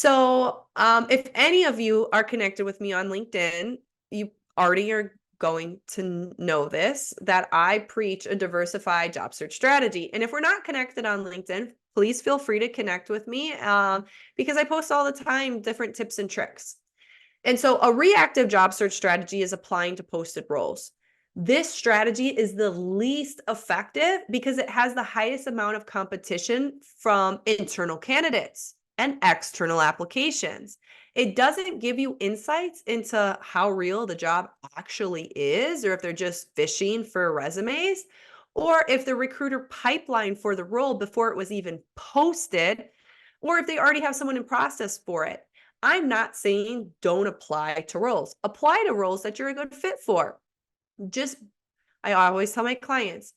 If any of you are connected with me on LinkedIn, you already are going to know this, that I preach a diversified job search strategy. And if we're not connected on LinkedIn, please feel free to connect with me because I post all the time different tips and tricks. And so a reactive job search strategy is applying to posted roles. This strategy is the least effective because it has the highest amount of competition from internal candidates and external applications. It doesn't give you insights into how real the job actually is, or if they're just fishing for resumes, or if the recruiter pipeline for the role before it was even posted, or if they already have someone in process for it. I'm not saying don't apply to roles. Apply to roles that you're a good fit for. I always tell my clients,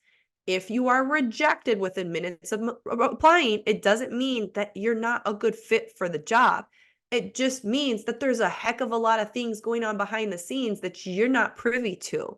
if you are rejected within minutes of applying, it doesn't mean that you're not a good fit for the job. It just means that there's a heck of a lot of things going on behind the scenes that you're not privy to.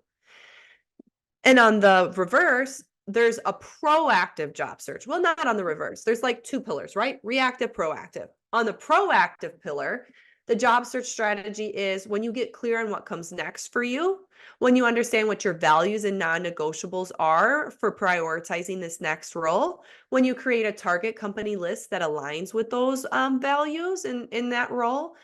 And on the reverse, there's a proactive job search. Well, not on the reverse. There's like two pillars, right? Reactive, proactive. On the proactive pillar, the job search strategy is when you get clear on what comes next for you, when you understand what your values and non-negotiables are for prioritizing this next role, when you create a target company list that aligns with those values in that role.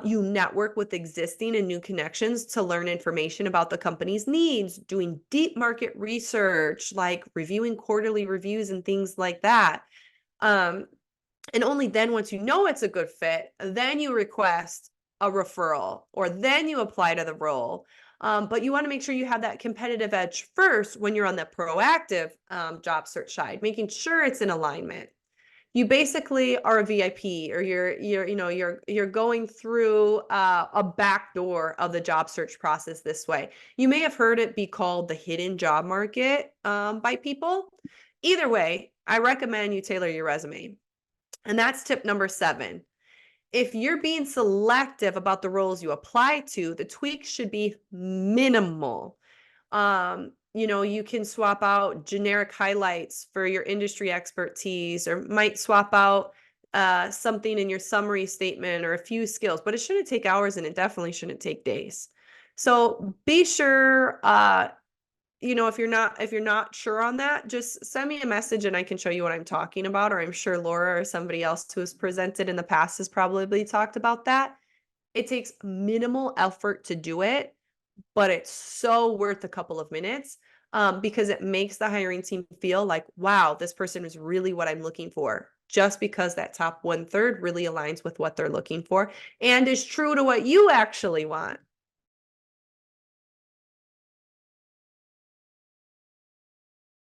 You network with existing and new connections to learn information about the company's needs, doing deep market research, like reviewing quarterly reviews and things like that. And only then, once you know it's a good fit, then you request a referral or then you apply to the role. But you want to make sure you have that competitive edge first when you're on the proactive job search side, making sure it's in alignment. You basically are a VIP, or you're going through a back door of the job search process this way. You may have heard it be called the hidden job market by people. Either way, I recommend you tailor your resume. And that's tip number 7. If you're being selective about the roles you apply to, the tweaks should be minimal. You can swap out generic highlights for your industry expertise, or might swap out something in your summary statement or a few skills, but it shouldn't take hours and it definitely shouldn't take days. So be sure, if you're not sure on that, just send me a message and I can show you what I'm talking about, or I'm sure Laura or somebody else who has presented in the past has probably talked about that. It takes minimal effort to do it, but it's so worth a couple of minutes because it makes the hiring team feel like, wow, this person is really what I'm looking for, just because that top 1/3 really aligns with what they're looking for and is true to what you actually want.